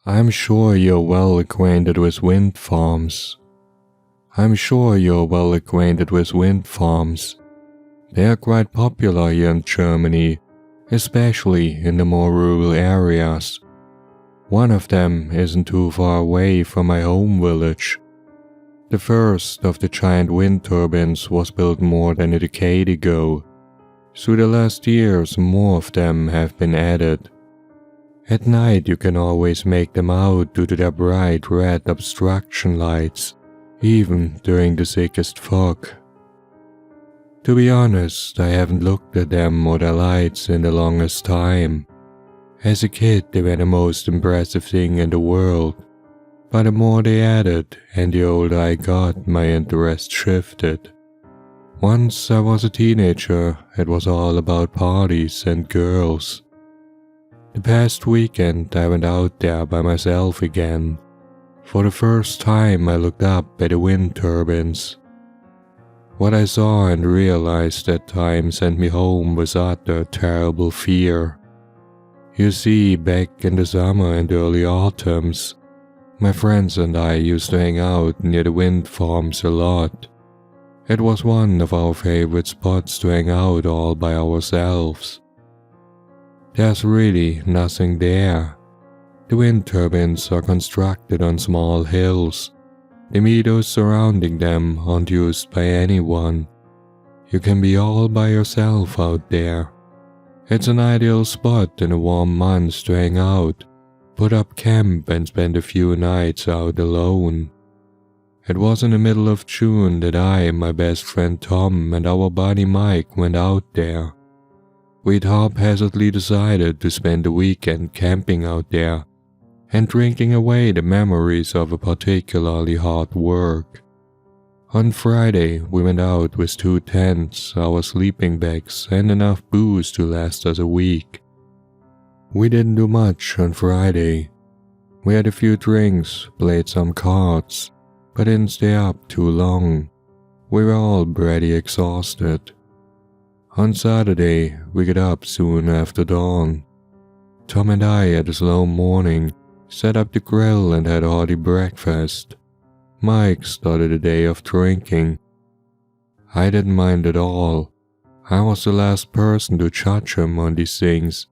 I'm sure you're well acquainted with wind farms. They are quite popular here in Germany, especially in the more rural areas. One of them isn't too far away from my home village. The first of the giant wind turbines was built more than a decade ago. Through the last years, more of them have been added. At night you can always make them out due to their bright red obstruction lights, even during the thickest fog. To be honest, I haven't looked at them or their lights in the longest time. As a kid they were the most impressive thing in the world, but the more they added and the older I got, my interest shifted. Once I was a teenager, it was all about parties and girls. The past weekend I went out there by myself again. For the first time I looked up at the wind turbines. What I saw and realized at times sent me home with utter terrible fear. You see, back in the summer and early autumns, my friends and I used to hang out near the wind farms a lot. It was one of our favorite spots to hang out all by ourselves. There's really nothing there. The wind turbines are constructed on small hills. The meadows surrounding them aren't used by anyone. You can be all by yourself out there. It's an ideal spot in the warm months to hang out, put up camp and spend a few nights out alone. It was in the middle of June that I, my best friend Tom and our buddy Mike went out there. We'd haphazardly decided to spend the weekend camping out there and drinking away the memories of a particularly hard work. On Friday, we went out with 2 tents, our sleeping bags, and enough booze to last us a week. We didn't do much on Friday. We had a few drinks, played some cards, but didn't stay up too long. We were all pretty exhausted. On Saturday, we got up soon after dawn. Tom and I had a slow morning, set up the grill and had a hearty breakfast. Mike started a day of drinking. I didn't mind at all. I was the last person to judge him on these things.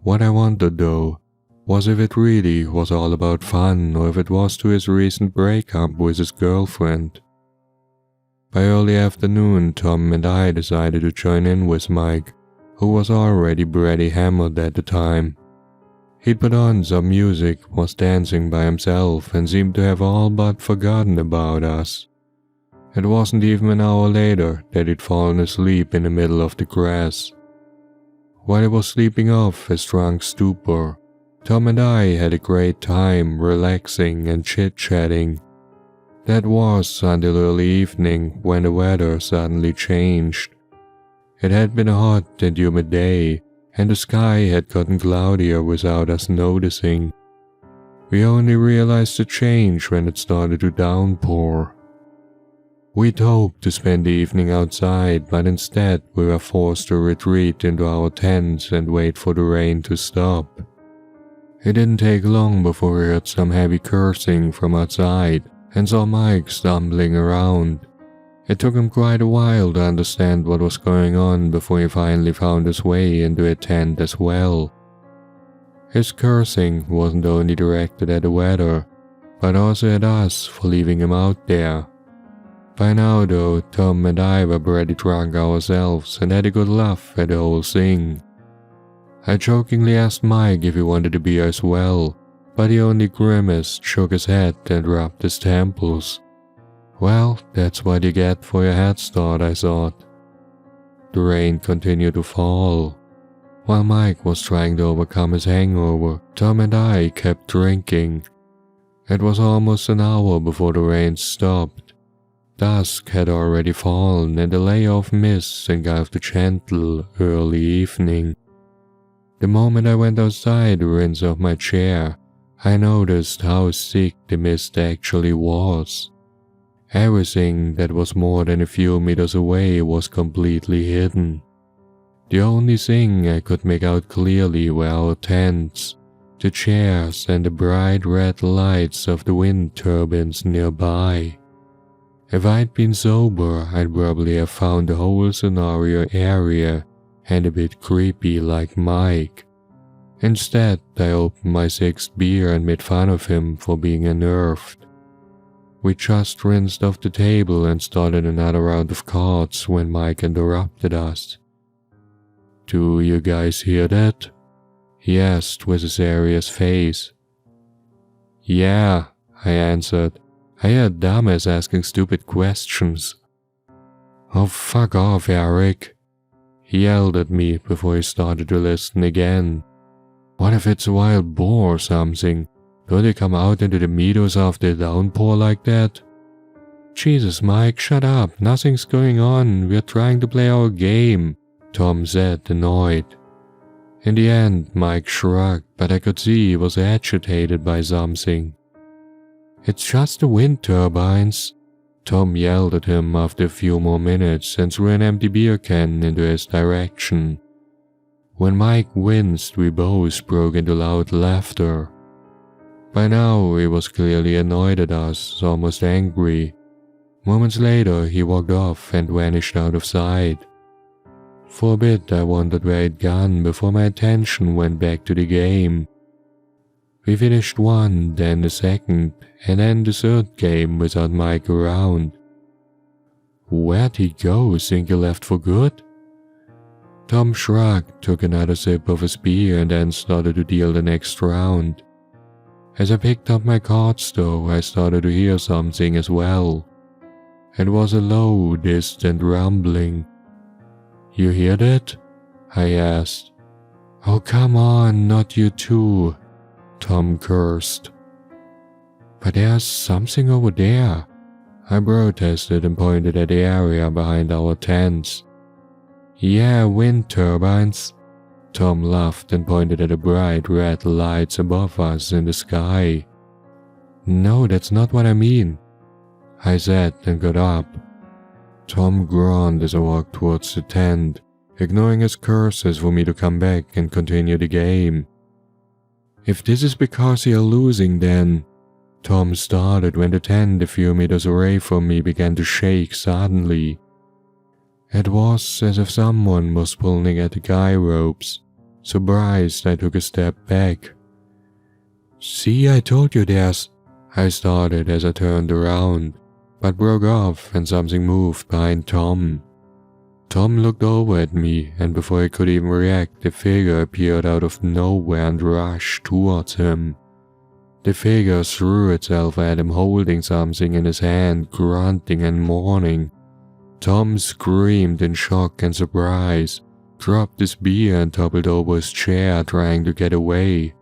What I wondered though, was if it really was all about fun or if it was to his recent breakup with his girlfriend. By early afternoon, Tom and I decided to join in with Mike, who was already pretty hammered at the time. He'd put on some music, was dancing by himself, and seemed to have all but forgotten about us. It wasn't even an hour later that he'd fallen asleep in the middle of the grass. While he was sleeping off his drunk stupor, Tom and I had a great time relaxing and chit-chatting. That was until early evening when the weather suddenly changed. It had been a hot and humid day, and the sky had gotten cloudier without us noticing. We only realized the change when it started to downpour. We'd hoped to spend the evening outside, but instead we were forced to retreat into our tents and wait for the rain to stop. It didn't take long before we heard some heavy cursing from outside and saw Mike stumbling around. It took him quite a while to understand what was going on before he finally found his way into a tent as well. His cursing wasn't only directed at the weather, but also at us for leaving him out there. By now though, Tom and I were pretty drunk ourselves and had a good laugh at the whole thing. I jokingly asked Mike if he wanted a beer as well, but he only grimaced, shook his head and rubbed his temples. Well, that's what you get for your head start, I thought. The rain continued to fall. While Mike was trying to overcome his hangover, Tom and I kept drinking. It was almost an hour before the rain stopped. Dusk had already fallen and a layer of mist engulfed the gentle, early evening. The moment I went outside to rinse off my chair, I noticed how thick the mist actually was. Everything that was more than a few meters away was completely hidden. The only thing I could make out clearly were our tents, the chairs and the bright red lights of the wind turbines nearby. If I'd been sober, I'd probably have found the whole scenario area and a bit creepy like Mike. Instead, I opened my 6th beer and made fun of him for being unnerved. We just rinsed off the table and started another round of cards when Mike interrupted us. "Do you guys hear that?" he asked with a serious face. "Yeah," I answered. I had dumbass asking stupid questions. "Oh, fuck off, Eric," he yelled at me before he started to listen again. "What if it's a wild boar or something? Don't they come out into the meadows after a downpour like that?" "Jesus, Mike, shut up. Nothing's going on. We're trying to play our game," Tom said, annoyed. In the end, Mike shrugged, but I could see he was agitated by something. "It's just the wind turbines," Tom yelled at him after a few more minutes and threw an empty beer can into his direction. When Mike winced, we both broke into loud laughter. By now, he was clearly annoyed at us, almost angry. Moments later, he walked off and vanished out of sight. For a bit, I wondered where he'd gone before my attention went back to the game. We finished one, then the second, and then the 3rd game without Mike around. "Where'd he go? Think he left for good?" Tom shrugged, took another sip of his beer, and then started to deal the next round. As I picked up my cards though, I started to hear something as well. It was a low, distant rumbling. "You hear that?" I asked. "Oh, come on, not you too," Tom cursed. "But there's something over there," I protested and pointed at the area behind our tents. "Yeah, wind turbines," Tom laughed and pointed at the bright red lights above us in the sky. "No, that's not what I mean," I said and got up. Tom groaned as I walked towards the tent, ignoring his curses for me to come back and continue the game. "If this is because you're losing then," Tom started when the tent a few meters away from me began to shake suddenly. It was as if someone was pulling at the guy ropes. Surprised, I took a step back. "See, I told you there's," I started as I turned around, but broke off and something moved behind Tom. Tom looked over at me, and before I could even react, a figure appeared out of nowhere and rushed towards him. The figure threw itself at him, holding something in his hand, grunting and mourning. Tom screamed in shock and surprise, dropped his beer and toppled over his chair, trying to get away.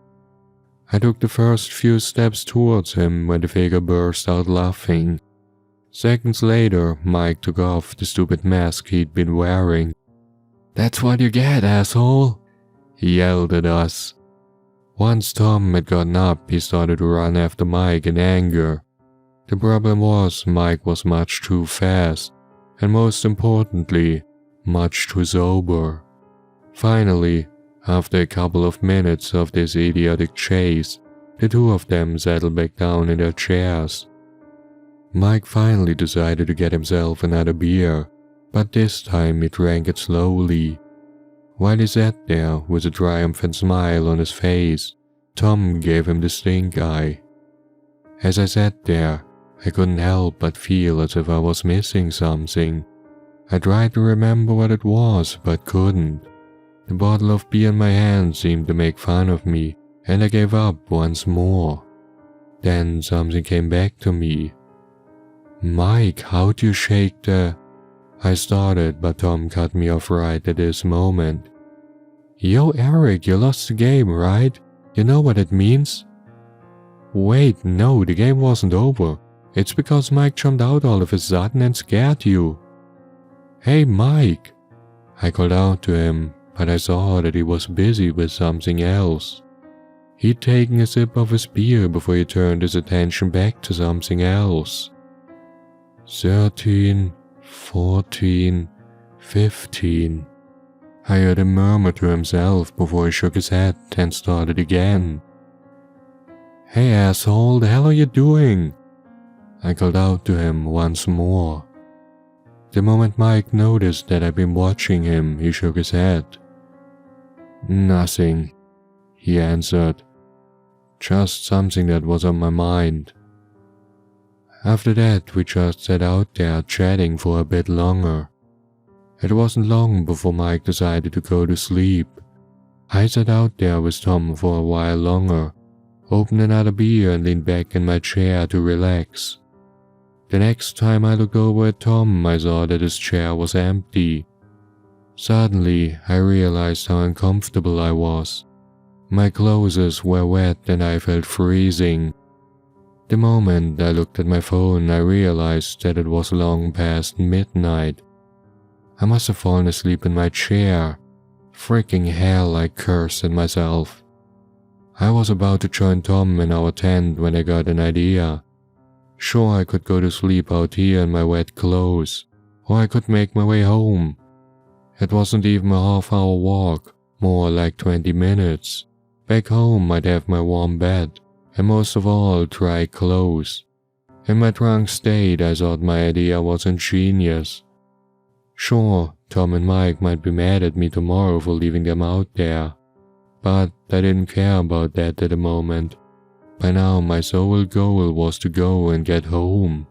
I took the first few steps towards him when the figure burst out laughing. Seconds later, Mike took off the stupid mask he'd been wearing. "That's what you get, asshole!" he yelled at us. Once Tom had gotten up, he started to run after Mike in anger. The problem was Mike was much too fast, and most importantly, much too sober. Finally, after a couple of minutes of this idiotic chase, the two of them settled back down in their chairs. Mike finally decided to get himself another beer, but this time he drank it slowly. While he sat there with a triumphant smile on his face, Tom gave him the stink eye. As I sat there, I couldn't help but feel as if I was missing something. I tried to remember what it was, but couldn't. The bottle of beer in my hand seemed to make fun of me, and I gave up once more. Then something came back to me. "Mike, how'd you shake the—" I started, but Tom cut me off right at this moment. "Yo, Eric, you lost the game, right? You know what it means?" "Wait, no, the game wasn't over. It's because Mike jumped out all of a sudden and scared you." "Hey, Mike!" I called out to him, but I saw that he was busy with something else. He'd taken a sip of his beer before he turned his attention back to something else. 13, 14, 15. I heard him murmur to himself before he shook his head and started again. "Hey asshole, the hell are you doing?" I called out to him once more. The moment Mike noticed that I'd been watching him, he shook his head. "Nothing," he answered. "Just something that was on my mind." After that, we just sat out there chatting for a bit longer. It wasn't long before Mike decided to go to sleep. I sat out there with Tom for a while longer, opened another beer and leaned back in my chair to relax. The next time I looked over at Tom, I saw that his chair was empty. Suddenly, I realized how uncomfortable I was. My clothes were wet and I felt freezing. The moment I looked at my phone, I realized that it was long past midnight. I must have fallen asleep in my chair. Freaking hell, I cursed at myself. I was about to join Tom in our tent when I got an idea. Sure, I could go to sleep out here in my wet clothes, or I could make my way home. It wasn't even a half-hour walk, more like 20 minutes. Back home, I'd have my warm bed, and most of all, dry clothes. In my drunk state, I thought my idea was ingenious. Sure, Tom and Mike might be mad at me tomorrow for leaving them out there, but I didn't care about that at the moment. By now, my sole goal was to go and get home.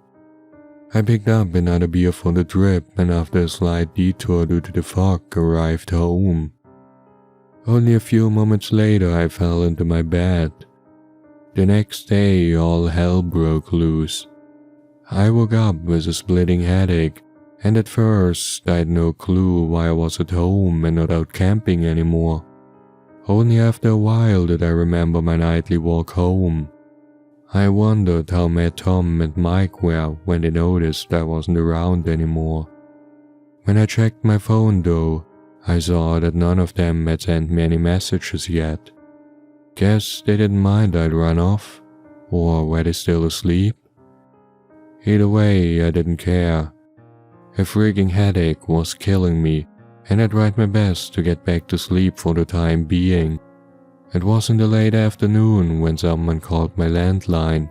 I picked up another beer for the trip, and after a slight detour due to the fog, arrived home. Only a few moments later, I fell into my bed. The next day, all hell broke loose. I woke up with a splitting headache, and at first, I had no clue why I was at home and not out camping anymore. Only after a while did I remember my nightly walk home. I wondered how mad Tom and Mike were when they noticed I wasn't around anymore. When I checked my phone though, I saw that none of them had sent me any messages yet. Guess they didn't mind I'd run off, or were they still asleep? Either way, I didn't care. A freaking headache was killing me, and I tried my best to get back to sleep for the time being. It was in the late afternoon when someone called my landline.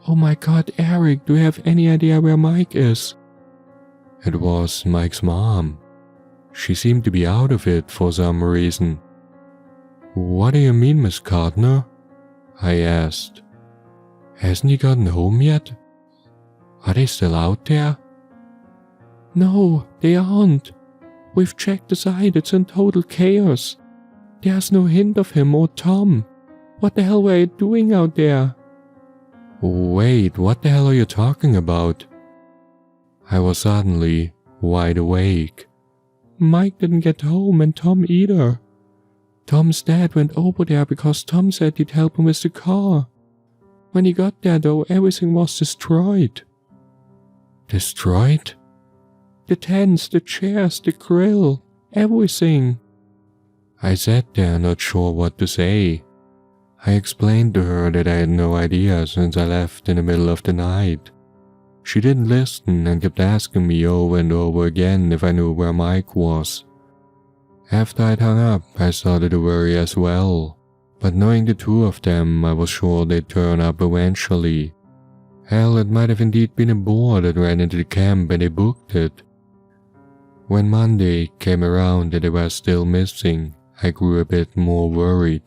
"Oh my god, Eric, do you have any idea where Mike is?" It was Mike's mom. She seemed to be out of it for some reason. "What do you mean, Miss Gardner?" I asked. "Hasn't he gotten home yet? Are they still out there?" "No, they aren't. We've checked the site, it's in total chaos. There's no hint of him or Tom. What the hell were you doing out there?" "Wait, what the hell are you talking about?" I was suddenly wide awake. "Mike didn't get home and Tom either. Tom's dad went over there because Tom said he'd help him with the car. When he got there though, everything was destroyed." "Destroyed?" "The tents, the chairs, the grill, everything." I sat there not sure what to say. I explained to her that I had no idea since I left in the middle of the night. She didn't listen and kept asking me over and over again if I knew where Mike was. After I'd hung up, I started to worry as well, but knowing the two of them, I was sure they'd turn up eventually. Hell, it might have indeed been a boar that ran into the camp and they booked it. When Monday came around and they were still missing, I grew a bit more worried.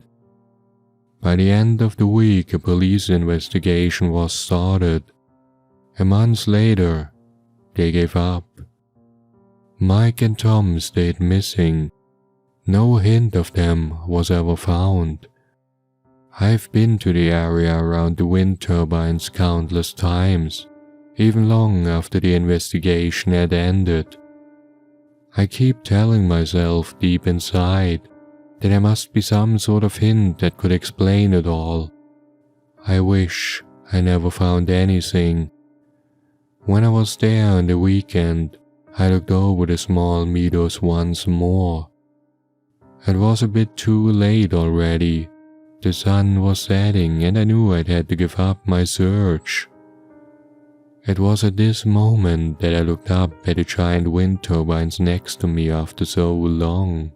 By the end of the week, a police investigation was started. A month later, they gave up. Mike and Tom stayed missing. No hint of them was ever found. I've been to the area around the wind turbines countless times, even long after the investigation had ended. I keep telling myself deep inside that there must be some sort of hint that could explain it all. I wish I never found anything. When I was there on the weekend, I looked over the small meadows once more. It was a bit too late already. The sun was setting and I knew I'd had to give up my search. It was at this moment that I looked up at the giant wind turbines next to me after so long.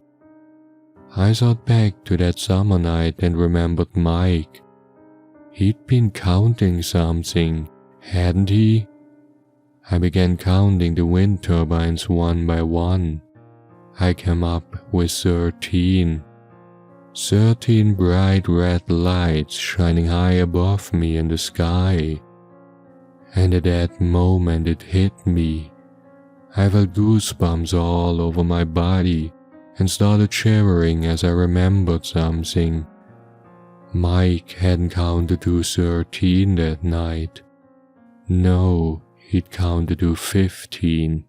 I thought back to that summer night and remembered Mike. He'd been counting something, hadn't he? I began counting the wind turbines one by one. I came up with 13. 13 bright red lights shining high above me in the sky. And at that moment it hit me. I felt goosebumps all over my body and started shivering as I remembered something. Mike hadn't counted to 13 that night. No, he'd counted to 15.